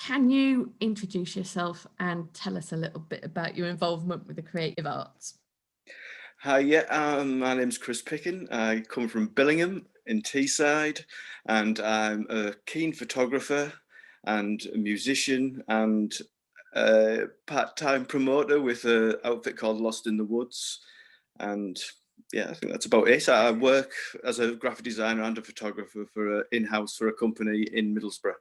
can you introduce yourself and tell us a little bit about your involvement with the creative arts? Hi, yeah, my name's Chris Pickin. I come from Billingham in Teesside, and I'm a keen photographer and a musician and a part-time promoter with an outfit called Lost in the Woods. And yeah, I think that's about it. I work as a graphic designer and a photographer for in-house for a company in Middlesbrough.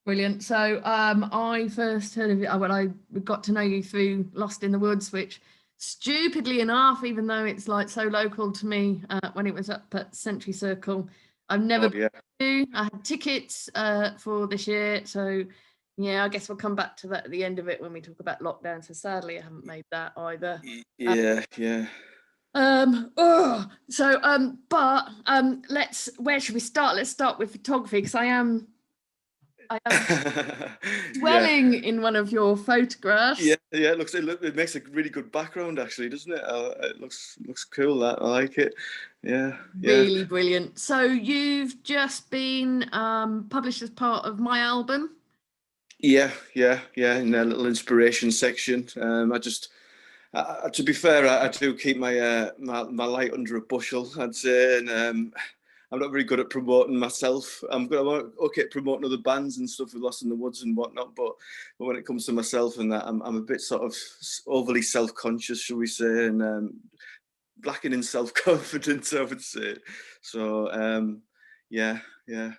Brilliant. So I first heard of it when I got to know you through Lost in the Woods, which stupidly enough, even though it's like so local to me, when it was up at Century Circle, I've never Oh been yeah. to. I had tickets for this year. So yeah, I guess we'll come back to that at the end of it when we talk about lockdown. So sadly, I haven't made that either. Yeah, yeah. Let's, where should we start? Let's start with photography because I am Yeah. dwelling in one of your Yeah, photographs. yeah, it makes a really good background actually, doesn't it? It looks cool. That I like it. Yeah, yeah, Really brilliant. So you've just been published as part of my album. yeah. In their little inspiration section, to be fair, I do keep my light under a bushel, I'd say, and I'm not very good at promoting myself. I'm okay at promoting other bands and stuff with Lost in the Woods and whatnot, but when it comes to myself and that, I'm a bit sort of overly self-conscious, shall we say, and lacking in self-confidence, I would say. So yeah, yeah.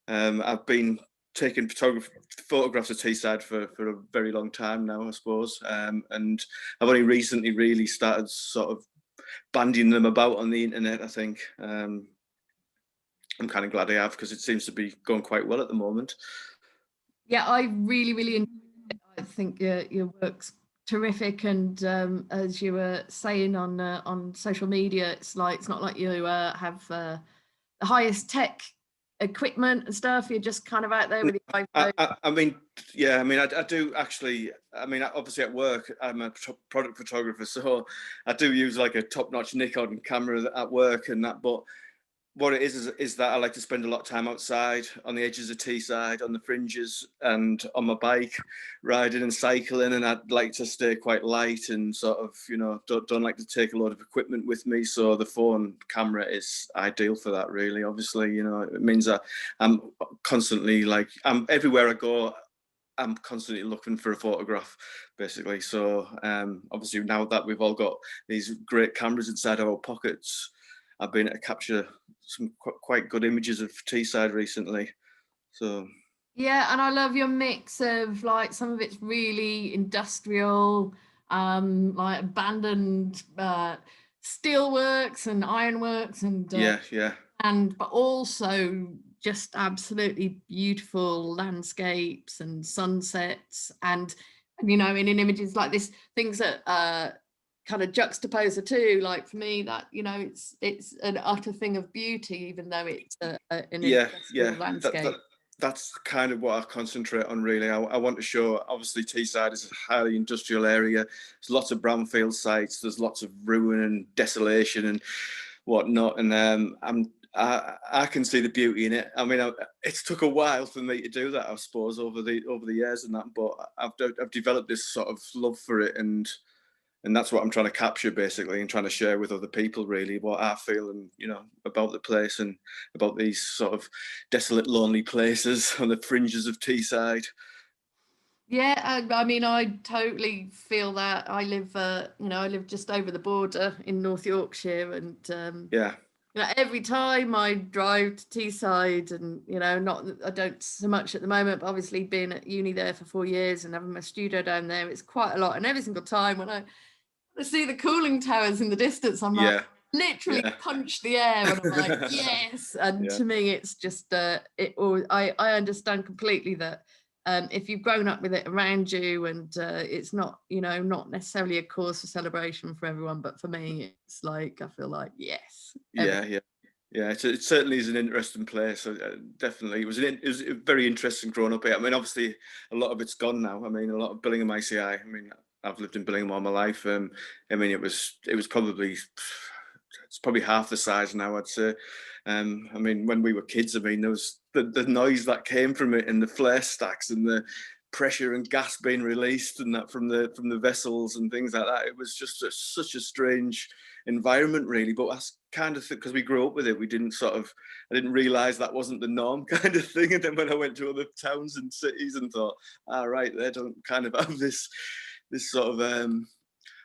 I've been taking photographs of Teesside for a very long time now, I suppose, and I've only recently really started sort of bandying them about on the internet. I think I'm kind of glad I have because it seems to be going quite well at the moment. Yeah, I really enjoy it. I think your work's terrific, and as you were saying on social media, it's not like you have the highest tech equipment and stuff. You're just kind of out there with your iPhone. I mean, yeah, I mean, I do actually. I mean, obviously at work, I'm a product photographer, so I do use like a top-notch Nikon camera at work and that. But what it is that I like to spend a lot of time outside on the edges of Teesside, on the fringes, and on my bike, riding and cycling. And I'd like to stay quite light and sort of, don't like to take a lot of equipment with me. So the phone camera is ideal for that, really. Obviously, it means that I'm constantly I'm everywhere I go. I'm constantly looking for a photograph, basically. So obviously now that we've all got these great cameras inside our pockets, I've been able to capture some quite good images of Teesside recently. So Yeah, and I love your mix of like some of it's really industrial, like abandoned steelworks and ironworks yeah, and but also just absolutely beautiful landscapes and sunsets and in images like this, things that kind of juxtapose the two. Like for me, that it's an utter thing of beauty, even though it's an yeah. industrial That, landscape. that that's kind of what I concentrate on, really. I want to show, obviously, Teesside is a highly industrial area. There's lots of brownfield sites. There's lots of ruin and desolation and whatnot. And I can see the beauty in it. I mean, it's took a while for me to do that, I suppose, over the years and that. But I've developed this sort of love for it, and that's what I'm trying to capture, basically, and trying to share with other people, really, what I feel and about the place and about these sort of desolate, lonely places on the fringes of Teesside. Yeah, I mean, I totally feel that. I live just over the border in North Yorkshire, and Yeah, every time I drive to Teesside, and not I don't so much at the moment, but obviously being at uni there for 4 years and having my studio down there, it's quite a lot. And every single time when I see the cooling towers in the distance, I'm like, yeah, literally yeah, punch the air, and I'm like, yes. And yeah, to me, it's just I understand completely that if you've grown up with it around you, and it's not not necessarily a cause for celebration for everyone, but for me, it's like I feel like yes, yeah. Yeah, it certainly is an interesting place. Definitely, it was very interesting growing up here. I mean, obviously, a lot of it's gone now. I mean, a lot of Billingham ICI. I mean, I've lived in Billingham all my life. I mean, it was probably it's probably half the size now, I'd say. I mean, when we were kids, I mean, there was the noise that came from it, and the flare stacks, and the pressure and gas being released, and that from the vessels and things like that. It was just such a strange environment, really. But that's kind of because we grew up with it, we didn't I didn't realize that wasn't the norm kind of thing. And then when I went to other towns and cities and thought, right, they don't kind of have this sort of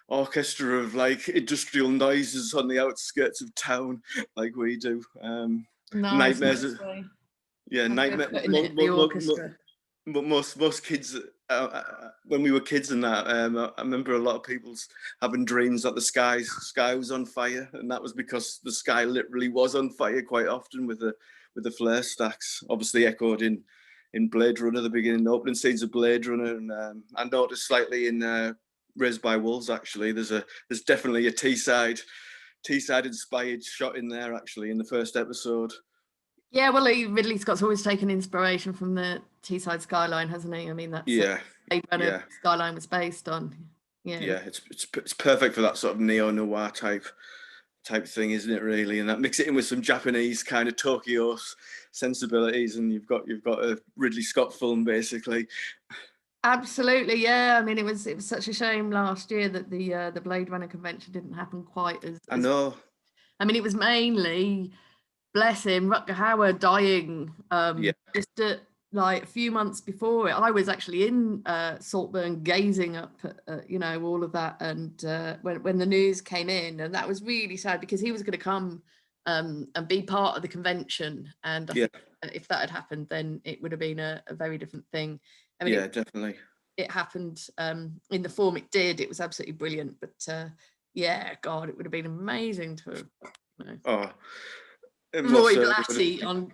orchestra of like industrial noises on the outskirts of town like we do. Nice, Nightmares. nice way. Yeah, Nice way of nightmare. putting it, the orchestra. But most kids, when we were kids and that, I remember a lot of people having dreams that the sky was on fire, and that was because the sky literally was on fire quite often with the flare stacks. Obviously echoed in Blade Runner, the beginning, the opening scenes of Blade Runner, and I noticed slightly in Raised by Wolves. Actually, there's definitely a Teesside inspired shot in there. Actually, in the first episode. Yeah, well, Ridley Scott's always taken inspiration from the Teesside skyline, hasn't he? I mean, that's Blade Runner skyline was based on. Yeah, it's perfect for that sort of neo-noir type thing, isn't it? Really, and that mix it in with some Japanese kind of Tokyo sensibilities, and you've got a Ridley Scott film basically. Absolutely, yeah. I mean, it was such a shame last year that the Blade Runner convention didn't happen quite as. I know. I mean, it was mainly, bless him, Rutger Hauer dying just like a few months before it. I was actually in Saltburn gazing up at all of that, and when the news came in, and that was really sad because he was going to come and be part of the convention, and I think if that had happened, then it would have been a very different thing. I mean, definitely. It happened in the form it did. It was absolutely brilliant, but God, it would have been amazing to Roy Blatty on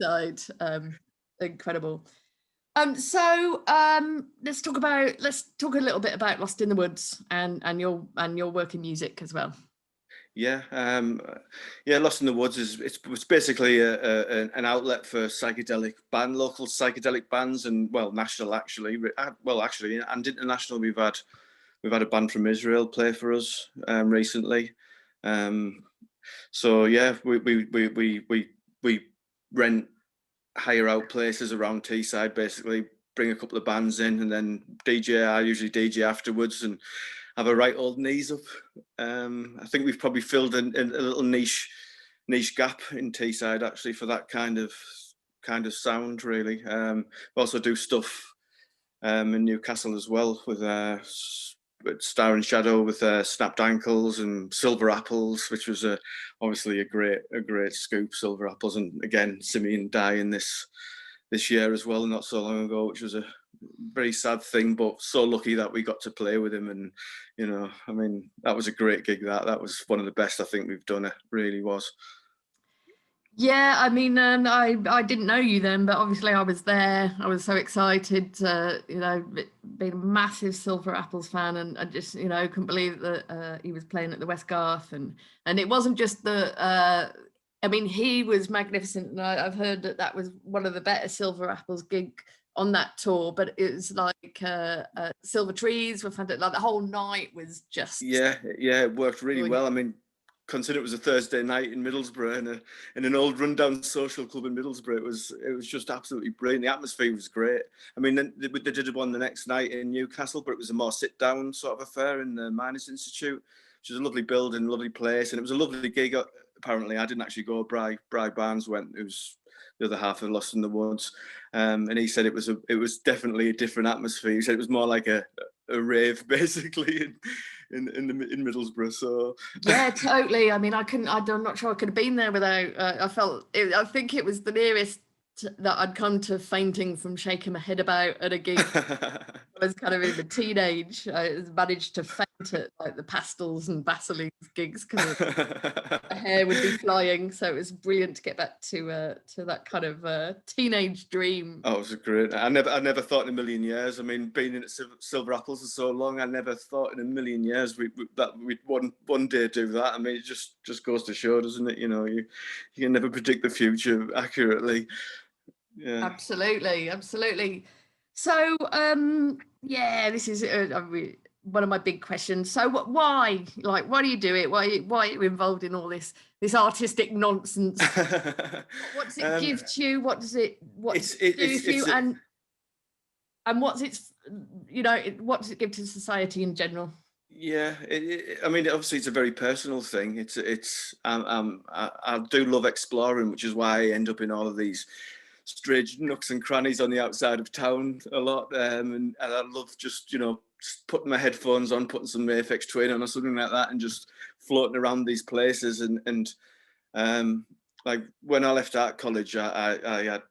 side. Incredible. So let's talk a little bit about Lost in the Woods and your work in music as well. Yeah, Lost in the Woods it's basically an outlet for local psychedelic bands, and national actually. And international. We've had a band from Israel play for us recently. So yeah, we hire out places around Teesside, basically bring a couple of bands in, and then I usually DJ afterwards and have a right old knees up. I think we've probably filled a little niche gap in Teesside actually for that kind of sound really. We also do stuff in Newcastle as well with Star and Shadow with Snapped Ankles and Silver Apples, which was obviously a great scoop. Silver Apples, and again Simeon dying this year as well, not so long ago, which was a very sad thing, but so lucky that we got to play with him. And I mean, that was a great gig. That was one of the best I think we've done. It really was. Yeah, I mean, I didn't know you then, but obviously I was there. I was so excited, being a massive Silver Apples fan, and I just, couldn't believe that he was playing at the West Garth, and it wasn't just I mean, he was magnificent, and I've heard that was one of the better Silver Apples gig on that tour, but it was like Silver Trees were fantastic. Like the whole night was just it worked really well. I mean, consider it was a Thursday night in Middlesbrough in an old rundown social club in Middlesbrough. It was just absolutely brilliant. The atmosphere was great. I mean, then they did one the next night in Newcastle, but it was a more sit down sort of affair in the Miners Institute, which is a lovely building, lovely place, and it was a lovely gig. Apparently, I didn't actually go. Bri Barnes went, who's the other half of Lost in the Woods, and he said it was definitely a different atmosphere. He said it was more like a rave basically in Middlesbrough. So yeah, totally. I mean, I'm not sure I could have been there without. I think it was the nearest that I'd come to fainting from shaking my head about at a gig. I was kind of in the teenage. I managed to faint at like the Pastels and Vaseline gigs because my hair would be flying. So it was brilliant to get back to that kind of teenage dream. Oh, it was great. I never thought in a million years. I mean, being in Silver Apples for so long, I never thought in a million years we'd one day do that. I mean, it just goes to show, doesn't it? You can never predict the future accurately. Yeah, absolutely. So this is one of my big questions. So why, like, why do you do it? Why are you involved in all this artistic nonsense? What does it um, give to you? What does it do for you? it's And what's its, you know, what does it give to society in general? yeah. I mean, obviously, it's a very personal thing. I do love exploring, which is why I end up in all of these strange nooks and crannies on the outside of town a lot. And I love just, just putting my headphones on, putting some Mayfix Twin on or something like that, and just floating around these places. And like when I left art college, I had,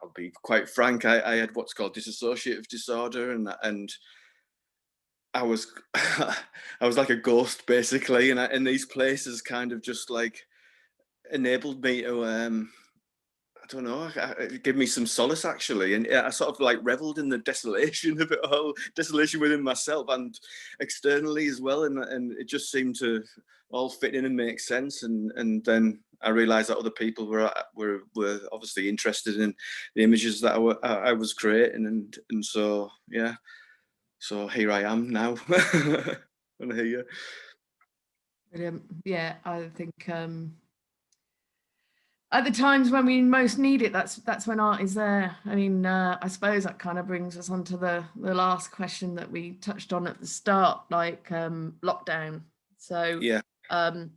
I'll be quite frank, I had what's called dissociative disorder, and I was I was like a ghost basically, and these places kind of just like enabled me to I don't know, it gave me some solace actually, and I sort of like reveled in the desolation of it all, desolation within myself and externally as well, and it just seemed to all fit in and make sense, and then I realised that other people were obviously interested in the images that I was creating, and so yeah, so here I am now, and here. Brilliant. Yeah, I think at the times when we most need it, that's when art is there. I mean, I suppose that kind of brings us on to the last question that we touched on at the start, like lockdown. So Yeah, um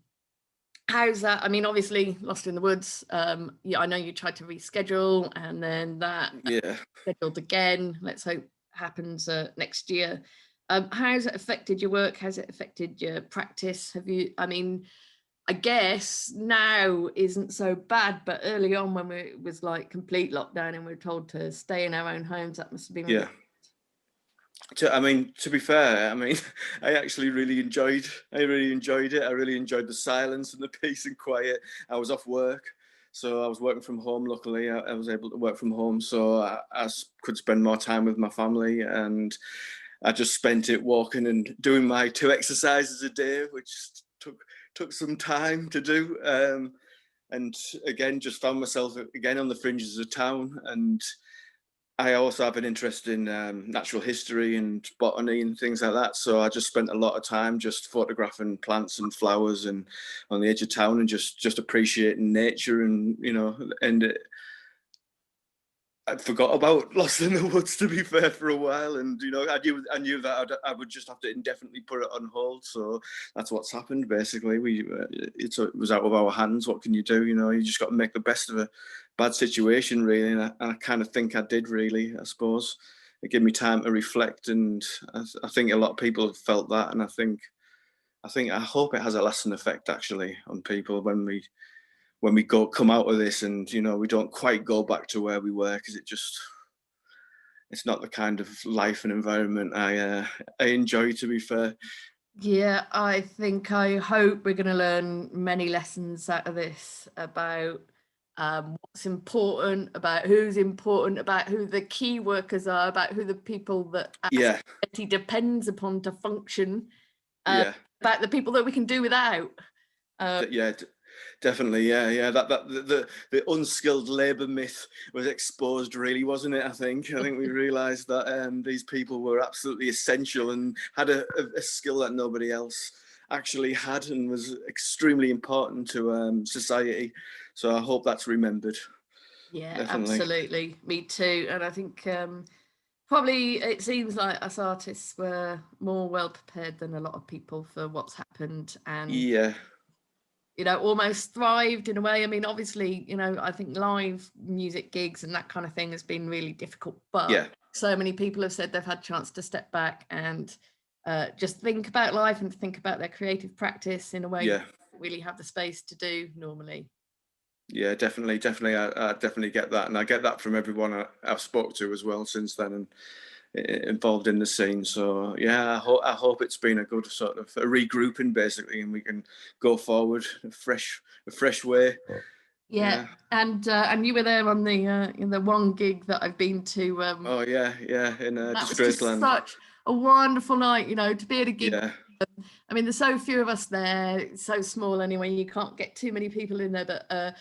how's that? I mean, obviously Lost in the Woods, yeah, I know you tried to reschedule and then that yeah. scheduled again. Let's hope happens next year. How's it affected your work? Has it affected your practice? Have you, I mean, I guess now isn't so bad, but early on when it was like complete lockdown and we were told to stay in our own homes, that must have been really. Yeah. I mean, to be fair, I mean, I actually I really enjoyed it. I really enjoyed the silence and the peace and quiet. I was off work, so I was working from home. Luckily, I was able to work from home, so could spend more time with my family, and I just spent it walking and doing my 2 exercises a day, which took some time to do. And again, just found myself again on the fringes of town, and I also have an interest in natural history and botany and things like that. So I just spent a lot of time just photographing plants and flowers and on the edge of town, and just appreciating nature, and I forgot about Lost in the Woods, to be fair, for a while, and I knew that I would just have to indefinitely put it on hold. So that's what's happened. Basically, it was out of our hands. What can you do? You just got to make the best of a bad situation, really. And I kind of think I did, really. I suppose it gave me time to reflect, and I think a lot of people have felt that, and I hope it has a lasting effect actually on people when we come out of this, and we don't quite go back to where we were, because it's not the kind of life and environment I enjoy, to be fair. Yeah, I hope we're going to learn many lessons out of this about what's important, about who's important, about who the key workers are, about who the people that Yeah, society depends upon to function, uh, yeah, about the people that we can do without. yeah, definitely, yeah. That the unskilled labour myth was exposed, really, wasn't it? I think we realised that these people were absolutely essential and had a skill that nobody else actually had, and was extremely important to society. So I hope that's remembered. Yeah, Definitely. absolutely. Me too. And I think probably it seems like us artists were more well prepared than a lot of people for what's happened, and Yeah, almost thrived in a way. I mean, obviously, I think live music gigs and that kind of thing has been really difficult, but yeah, so many people have said they've had a chance to step back and just think about life and think about their creative practice in a way that yeah. they don't really have the space to do normally. Yeah, definitely. I definitely get that, and I get that from everyone I've spoke to as well since then, and involved in the scene. So yeah, I hope it's been a good sort of a regrouping, basically, and we can go forward a fresh way. Yeah, Yeah. and you were there on the in the one gig that I've been to. Oh yeah, yeah. In That was just Disgraceland. such a wonderful night, to be at a gig. Yeah, I mean, there's so few of us there, it's so small anyway, you can't get too many people in there, but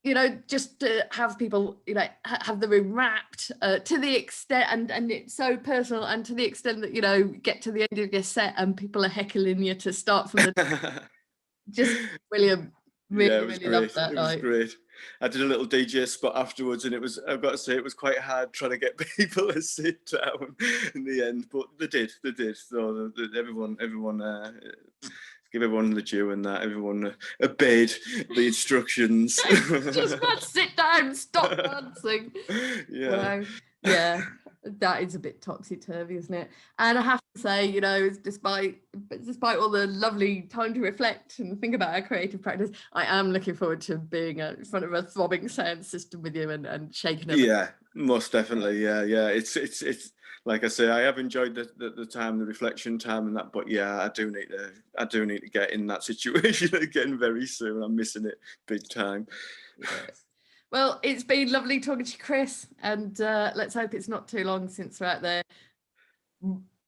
you know, just to have people, you know, have the room wrapped to the extent, and it's so personal, and to the extent that, you know, get to the end of your set and people are heckling you to start from the, just brilliant. Yeah, Really, it was really loved great. that It was night. great. I did a little DJ spot afterwards, and it was, I've got to say, it was quite hard trying to get people to sit down in the end, but they did. They did. So everyone, give everyone the due, and that everyone obeyed the instructions. Just not sit down, stop dancing. Yeah. Wow. Yeah, that is a bit topsy-turvy, isn't it? And I have to say, you know, despite all the lovely time to reflect and think about our creative practice, I am looking forward to being in front of a throbbing sound system with you and shaking them. Yeah, most definitely. Yeah. It's like I say, I have enjoyed the time, the reflection time, and that. But yeah, I do need to get in that situation again very soon. I'm missing it big time. Yes. Well, it's been lovely talking to you, Chris, and let's hope it's not too long since we're out there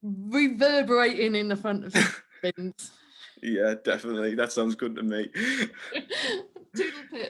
reverberating in the front of the bins. Yeah, definitely. That sounds good to me. Toodle pip.